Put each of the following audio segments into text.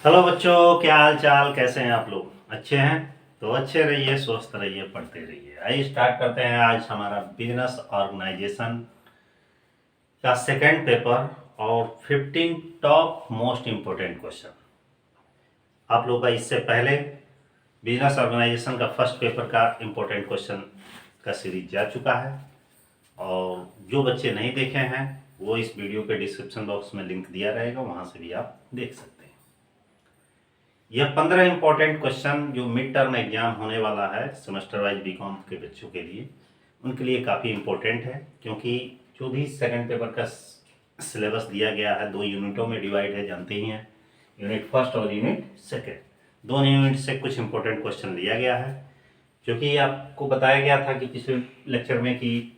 Hello बच्चों, क्या हाल चाल, कैसे हैं आप लोग? अच्छे हैं? तो अच्छे रहिए, स्वस्थ रहिए, पढ़ते रहिए। आइए स्टार्ट करते हैं आज हमारा बिजनेस ऑर्गेनाइजेशन का सेकंड पेपर और 15 टॉप मोस्ट इम्पोर्टेंट क्वेश्चन। आप लोग का इससे पहले बिजनेस ऑर्गेनाइजेशन का फर्स्ट पेपर का इम्पोर्टेंट क्वेश्चन का सीरीज जा चुका है, और जो बच्चे नहीं देखे हैं वो इस वीडियो के डिस्क्रिप्शन बॉक्स में लिंक दिया रहेगा, वहाँ से भी आप देख सकते हैं। यह 15 इंपॉर्टेंट क्वेश्चन जो मिड टर्म एग्जाम होने वाला है सेमेस्टर वाइज बीकॉम के बच्चों के लिए, उनके लिए काफ़ी इम्पोर्टेंट है, क्योंकि जो भी सेकंड पेपर का सिलेबस दिया गया है 2 यूनिटों में डिवाइड है, जानते ही हैं। यूनिट फर्स्ट और यूनिट सेकेंड, दोनों यूनिट से कुछ इंपॉर्टेंट क्वेश्चन लिया गया है। क्योंकि आपको बताया गया था कि पिछले लेक्चर में कि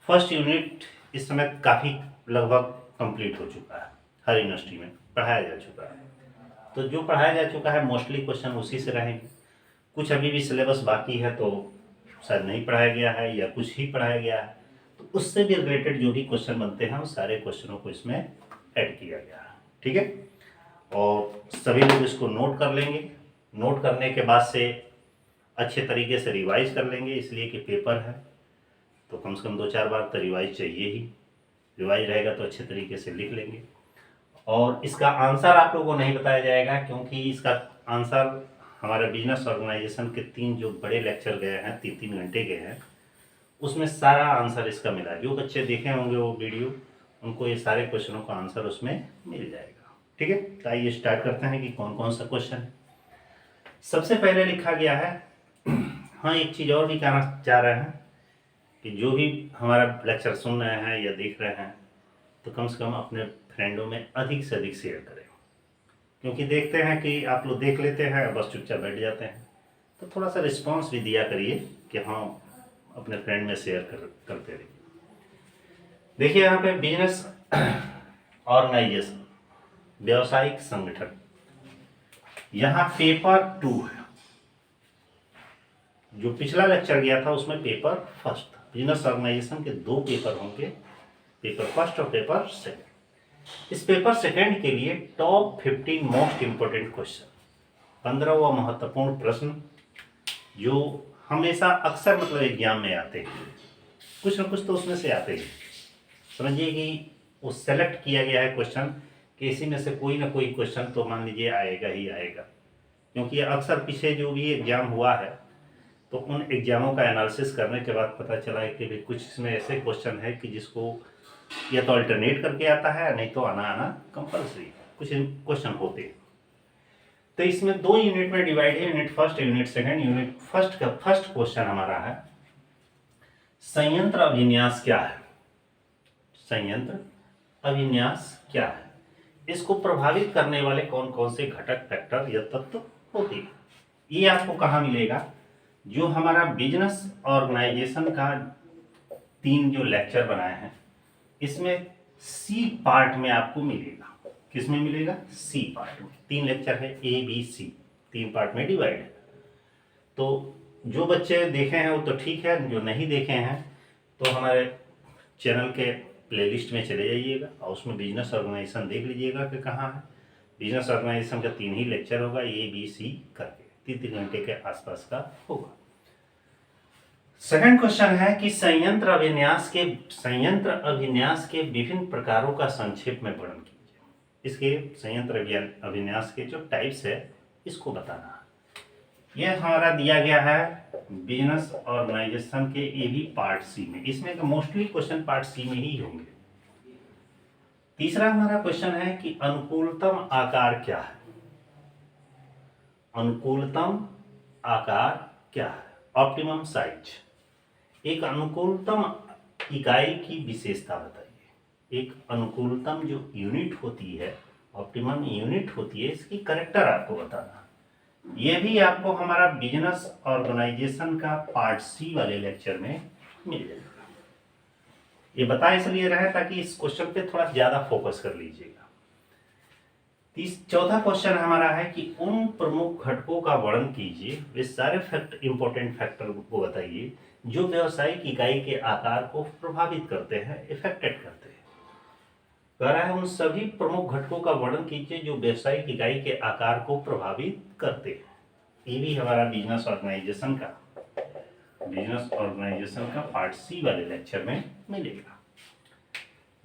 फर्स्ट यूनिट इस समय काफ़ी लगभग कंप्लीट हो चुका है, हर यूनिवर्सिटी में पढ़ाया जा चुका है। तो जो पढ़ाया जा चुका है मोस्टली क्वेश्चन उसी से रहेंगे। कुछ अभी भी सिलेबस बाकी है तो शायद नहीं पढ़ाया गया है, या कुछ ही पढ़ाया गया है, तो उससे भी रिलेटेड जो भी क्वेश्चन बनते हैं उस सारे क्वेश्चनों को इसमें ऐड किया गया है। ठीक है, और सभी लोग इसको नोट कर लेंगे। नोट करने के बाद से अच्छे तरीके से रिवाइज कर लेंगे, इसलिए कि पेपर है तो कम से कम 2-4 बार तो रिवाइज चाहिए ही। रिवाइज रहेगा तो अच्छे तरीके से लिख लेंगे। और इसका आंसर आप लोगों को नहीं बताया जाएगा, क्योंकि इसका आंसर हमारे बिजनेस ऑर्गेनाइजेशन के 3 जो बड़े लेक्चर गए हैं, 3-3 घंटे के हैं, उसमें सारा आंसर इसका मिला है। जो बच्चे देखे होंगे वो वीडियो, उनको ये सारे क्वेश्चनों का आंसर उसमें मिल जाएगा। ठीक है, तो आइए स्टार्ट करते हैं कि कौन कौन सा क्वेश्चन है। सबसे पहले लिखा गया है हाँ, एक चीज़ और भी कहना चाह रहे हैं कि जो भी हमारा लेक्चर सुन रहे हैं या देख रहे हैं, तो कम से कम अपने फ्रेंडों में अधिक से अधिक शेयर करें। क्योंकि देखते हैं कि आप लोग देख लेते हैं बस चुपचाप बैठ जाते हैं, तो थोड़ा सा रिस्पांस भी दिया करिए कि हाँ, अपने फ्रेंड में शेयर करते रहिए। देखिए यहाँ पे बिजनेस ऑर्गेनाइजेशन, व्यवसायिक संगठन, यहाँ पेपर 2 है। जो पिछला लेक्चर गया था उसमें पेपर फर्स्ट था। बिजनेस ऑर्गेनाइजेशन के 2 पेपर होंगे, पेपर फर्स्ट और पेपर सेकंड। इस पेपर सेकंड के लिए टॉप 15 मोस्ट इंपोर्टेंट क्वेश्चन, 15वां महत्वपूर्ण प्रश्न, जो हमेशा अक्सर मतलब एग्जाम में आते हैं, कुछ न कुछ तो उसमें से आते हैं। समझिए कि वो सेलेक्ट किया गया है क्वेश्चन कि इसी में से कोई ना कोई क्वेश्चन तो मान लीजिए आएगा ही आएगा। क्योंकि अक्सर पीछे जो भी एग्जाम हुआ है तो उन एग्जामों का एनालिसिस करने के बाद पता चला है कि भाई कुछ इसमें ऐसे क्वेश्चन है कि जिसको या तो अल्टरनेट करके आता है, नहीं तो आना आना कंपल्सरी, कुछ क्वेश्चन होते हैं। तो इसमें 2 यूनिट में डिवाइड है, unit first unit second. Unit first का फर्स्ट क्वेश्चन हमारा है संयंत्र अभिन्यास क्या है। संयंत्र अभिन्यास क्या है, इसको प्रभावित करने वाले कौन कौन से घटक, फैक्टर या तत्व होते हैं। ये आपको कहाँ मिलेगा? जो हमारा बिजनेस ऑर्गेनाइजेशन का 3 जो लेक्चर बनाए हैं, इसमें सी पार्ट में आपको मिलेगा। किस में मिलेगा? सी पार्ट में। 3 लेक्चर है, ए बी सी, 3 पार्ट में डिवाइड है। तो जो बच्चे देखे हैं वो तो ठीक है, जो नहीं देखे हैं तो हमारे चैनल के प्लेलिस्ट में चले जाइएगा और उसमें बिजनेस ऑर्गेनाइजेशन देख लीजिएगा कि कहाँ है। बिजनेस ऑर्गेनाइजेशन का 3 ही लेक्चर होगा, ए बी सी करके 3-3 घंटे के आसपास का होगा। सेकंड क्वेश्चन है कि संयंत्र अभिन्यास के विभिन्न प्रकारों का संक्षेप में वर्णन कीजिए। इसके संयंत्र अभिन्यास के जो टाइप्स है इसको बताना है। यह हमारा दिया गया है बिजनेस ऑर्गेनाइजेशन के ए बी पार्ट सी में। इसमें तो मोस्टली क्वेश्चन पार्ट सी में ही होंगे। तीसरा हमारा क्वेश्चन है कि अनुकूलतम आकार क्या है। अनुकूलतम आकार क्या है, ऑप्टिमम साइज। एक अनुकूलतम इकाई की विशेषता बताइए। एक अनुकूलतम जो यूनिट होती है, ऑप्टिमम यूनिट होती है, इसकी कैरेक्टर आपको बताना। यह भी आपको हमारा बिजनेस ऑर्गेनाइजेशन का पार्ट सी वाले लेक्चर में मिल जाएगा। ये बता इसलिए रहे ताकि इस क्वेश्चन पे थोड़ा ज्यादा फोकस कर लीजिएगा। चौथा क्वेश्चन हमारा है कि उन प्रमुख घटकों का वर्णन कीजिए, वे सारे इंपॉर्टेंट फैक्टर को बताइए जो व्यावसायिक इकाई के आकार को प्रभावित करते हैं, इफेक्टेड करते हैं। कह रहा है उन सभी प्रमुख घटकों का वर्णन कीजिए जो व्यवसायिक इकाई के आकार को प्रभावित करते हैं। ये भी हमारा बिजनेस ऑर्गेनाइजेशन का पार्ट सी वाले लेक्चर में मिलेगा।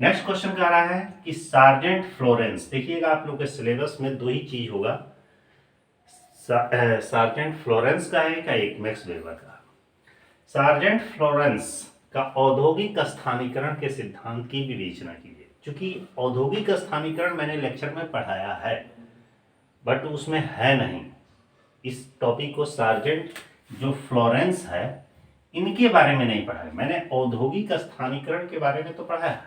नेक्स्ट क्वेश्चन कह रहा है कि सार्जेंट फ्लोरेंस, देखिएगा आप लोग के सिलेबस में दो ही चीज होगा, सार्जेंट फ्लोरेंस का है का एक मैक्स वेबर का। सार्जेंट फ्लोरेंस का औद्योगिक स्थानीकरण के सिद्धांत की विवेचना कीजिए। क्योंकि औद्योगिक स्थानीकरण मैंने लेक्चर में पढ़ाया है बट उसमें है नहीं, इस टॉपिक को सार्जेंट जो फ्लोरेंस है इनके बारे में नहीं पढ़ा है मैंने। औद्योगिक स्थानीकरण के बारे में तो पढ़ा है,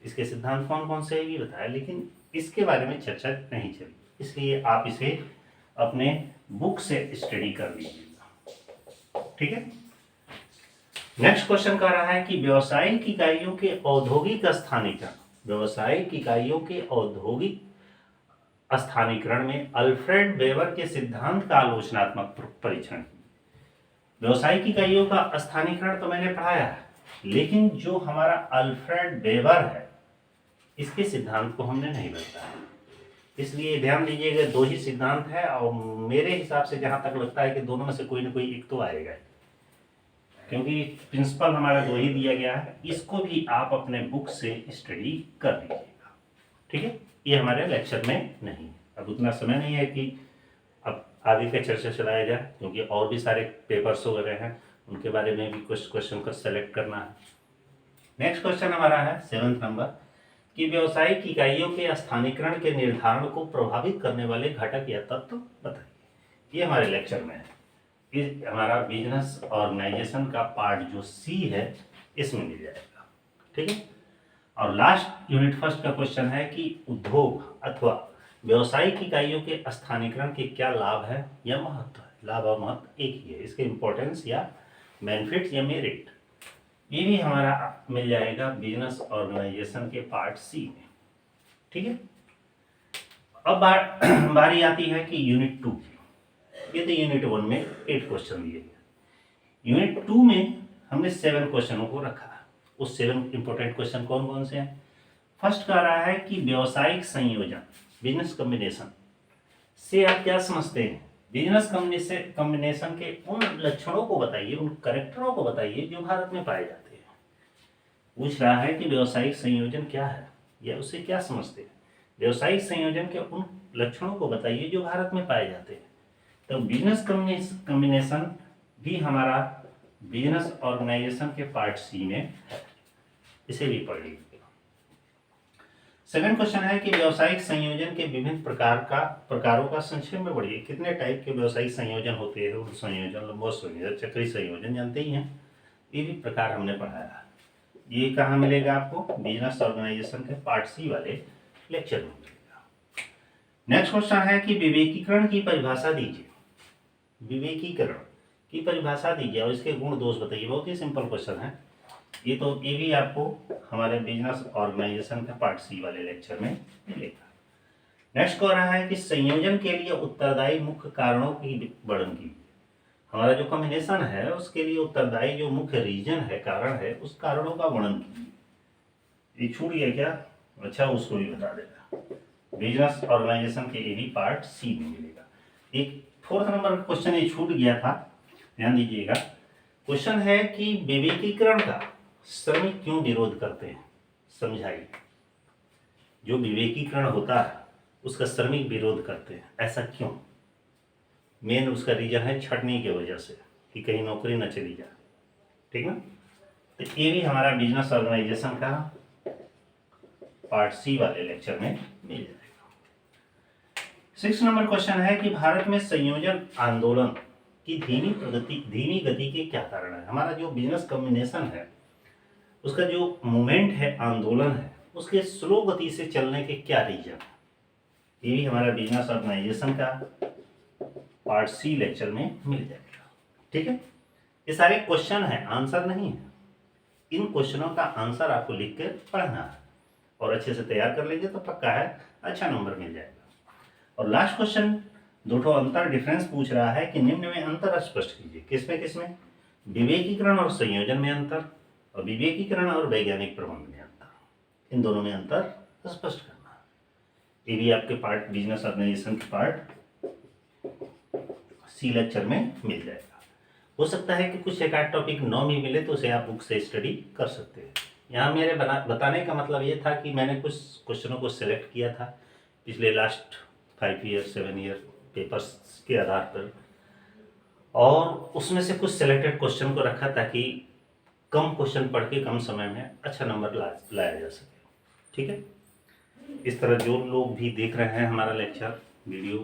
इसके सिद्धांत कौन कौन से है ये बताया, लेकिन इसके बारे में चर्चा नहीं चली, इसलिए आप इसे अपने बुक से स्टडी कर लीजिएगा। ठीक है। नेक्स्ट क्वेश्चन कह रहा है कि व्यावसायिक इकाइयों के औद्योगिक स्थानीकरण, व्यावसायिक इकाइयों के औद्योगिक स्थानीकरण में अल्फ्रेड वेबर के सिद्धांत का आलोचनात्मक परीक्षण। व्यावसायिक इकाइयों का स्थानीकरण तो मैंने पढ़ाया है, लेकिन जो हमारा अल्फ्रेड वेबर है इसके सिद्धांत को हमने नहीं बताया, इसलिए ध्यान दीजिएगा दो ही सिद्धांत है और मेरे हिसाब से जहां तक लगता है कि दोनों में से कोई ना कोई एक तो आएगा, क्योंकि प्रिंसिपल हमारा दो ही दिया गया है। इसको भी आप अपने बुक से स्टडी कर लीजिएगा। ठीक है, ये हमारे लेक्चर में नहीं है, अब उतना समय नहीं है कि अब आगे का चर्चा चलाया जाए, क्योंकि और भी सारे पेपर्स वगैरह हैं उनके बारे में भी कुछ क्वेश्चन को सेलेक्ट करना है। नेक्स्ट क्वेश्चन हमारा है 7th नंबर कि व्यावसायिक इकाइयों के स्थानीकरण के निर्धारण को प्रभावित करने वाले घटक या तत्व बताइए। ये हमारे लेक्चर में है, ये हमारा बिजनेस ऑर्गेनाइजेशन का पार्ट जो सी है इसमें मिल जाएगा। ठीक है, और लास्ट यूनिट फर्स्ट का क्वेश्चन है कि उद्योग अथवा व्यावसायिक इकाइयों के स्थानीकरण के क्या लाभ है या महत्व है। लाभ और महत्व एक ही है, इसके इंपॉर्टेंस या बेनिफिट्स या मेरिट ये भी हमारा मिल जाएगा बिजनेस ऑर्गेनाइजेशन के पार्ट सी में। ठीक है, अब बारी आती है कि यूनिट 2 की। ये तो यूनिट 1 में 8 क्वेश्चन दिए गए, यूनिट 2 में हमने 7 क्वेश्चनों को रखा। उस 7 इंपॉर्टेंट क्वेश्चन कौन कौन से हैं। फर्स्ट कह रहा है कि व्यावसायिक संयोजन बिजनेस कॉम्बिनेशन से आप क्या समझते हैं। बिजनेस कॉम्बिनेशन के उन लक्षणों को बताइए, उन कैरेक्टरों को बताइए जो भारत में पाए जाते हैं। पूछ रहा है कि व्यावसायिक संयोजन क्या है या उससे क्या समझते हैं। व्यावसायिक संयोजन के उन लक्षणों को बताइए जो भारत में पाए जाते हैं। तो बिजनेस कॉम्बिनेशन भी हमारा बिजनेस ऑर्गेनाइजेशन के पार्ट सी में है, इसे भी पढ़ लीजिए। सेकंड क्वेश्चन है कि व्यावसायिक संयोजन के विभिन्न प्रकारों का संक्षेप में पढ़िए। कितने टाइप के व्यावसायिक संयोजन होते हैं। ऊर्ध्व संयोजन, लंबवत संयोजन, चक्रीय संयोजन जानते ही हैं, ये भी प्रकार हमने पढ़ाया। ये कहाँ मिलेगा आपको, बिजनेस ऑर्गेनाइजेशन के पार्ट सी वाले लेक्चर में मिलेगा। नेक्स्ट क्वेश्चन है कि विवेकीकरण की परिभाषा दीजिए। विवेकीकरण की परिभाषा दीजिए और इसके गुण दोष बताइए। बहुत ही सिंपल क्वेश्चन है ये, तो ये भी आपको हमारे बिजनेस ऑर्गेनाइजेशन के पार्ट सी वाले लेक्चर में मिलेगा। नेक्स्ट कह रहा है कि संयोजन के लिए उत्तरदायी मुख्य कारणों की वर्णन कीजिए। हमारा जो कॉम्बिनेशन है उसके लिए उत्तरदायी जो मुख्य रीजन है, कारण है, उस कारणों का वर्णन कीजिए। ये छूट गया क्या, अच्छा उसको भी बता देगा। बिजनेस ऑर्गेनाइजेशन के ये भी पार्ट सी में मिलेगा। एक 4th नंबर का क्वेश्चन ये छूट गया था, ध्यान दीजिएगा। क्वेश्चन है कि विवेकीकरण का श्रमिक क्यों विरोध करते हैं, समझाइए। जो विवेकीकरण होता है उसका श्रमिक विरोध करते हैं, ऐसा क्यों। मेन उसका रीजन है छटनी की वजह से, कि कहीं नौकरी न चली जाए। ठीक ना, तो ये भी हमारा बिजनेस ऑर्गेनाइजेशन का पार्ट सी वाले लेक्चर में मिल जाएगा। 6 नंबर क्वेश्चन है कि भारत में संयोजन आंदोलन की धीमी गति के क्या कारण है। हमारा जो बिजनेस कॉम्बिनेशन है उसका जो मूवमेंट है, आंदोलन है, उसके स्लो गति से चलने के क्या रीजन है। ये भी हमारा बिजनेस ऑर्गेनाइजेशन का पार्ट सी लेक्चर में मिल जाएगा। ठीक है, ये सारे क्वेश्चन है, आंसर नहीं है। इन क्वेश्चनों का आंसर आपको लिख कर पढ़ना है और अच्छे से तैयार कर लेंगे तो पक्का है अच्छा नंबर मिल जाएगा। और लास्ट क्वेश्चन दो अंतर डिफरेंस पूछ रहा है कि निम्न में अंतर स्पष्ट कीजिए। किसमें, विवेकीकरण और संयोजन में अंतर, और विवेकीकरण और वैज्ञानिक प्रबंध में अंतर। इन दोनों में अंतर स्पष्ट करना। ये भी आपके पार्ट बिजनेस ऑर्गेनाइजेशन के पार्ट सी लेक्चर में मिल जाएगा। हो सकता है कि कुछ एक आध टॉपिक न भी मिले तो उसे आप बुक से स्टडी कर सकते हैं। यहाँ मेरे बताने का मतलब ये था कि मैंने कुछ क्वेश्चनों को सिलेक्ट किया था पिछले लास्ट 5 ईयर 7 ईयर पेपर्स के आधार पर, और उसमें से कुछ सिलेक्टेड क्वेश्चन को रखा ताकि कम क्वेश्चन पढ़ के कम समय में अच्छा नंबर लाया जा सके। ठीक है, इस तरह जो लोग भी देख रहे हैं हमारा लेक्चर वीडियो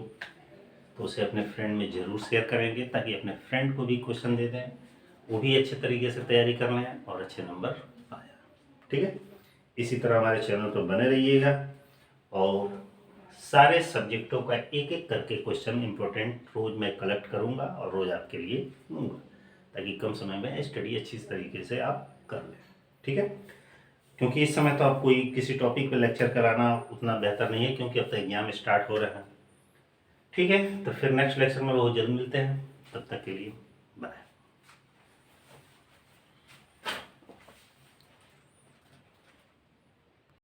तो उसे अपने फ्रेंड में ज़रूर शेयर करेंगे ताकि अपने फ्रेंड को भी क्वेश्चन दे दें, वो भी अच्छे तरीके से तैयारी कर लें और अच्छे नंबर आए। ठीक है, इसी तरह हमारे चैनल पर बने रहिएगा और सारे सब्जेक्टों का एक एक करके क्वेश्चन इम्पोर्टेंट रोज़ मैं कलेक्ट करूँगा और रोज़ आपके लिए दूँगा ताकि कम समय में स्टडी अच्छी तरीके से आप कर लें। ठीक है, क्योंकि इस समय तो आप कोई किसी टॉपिक पे लेक्चर कराना उतना बेहतर नहीं है क्योंकि अब तक एग्जाम स्टार्ट हो रहे हैं। ठीक है, तो फिर नेक्स्ट लेक्चर में बहुत जल्द मिलते हैं, तब तक के लिए बाय।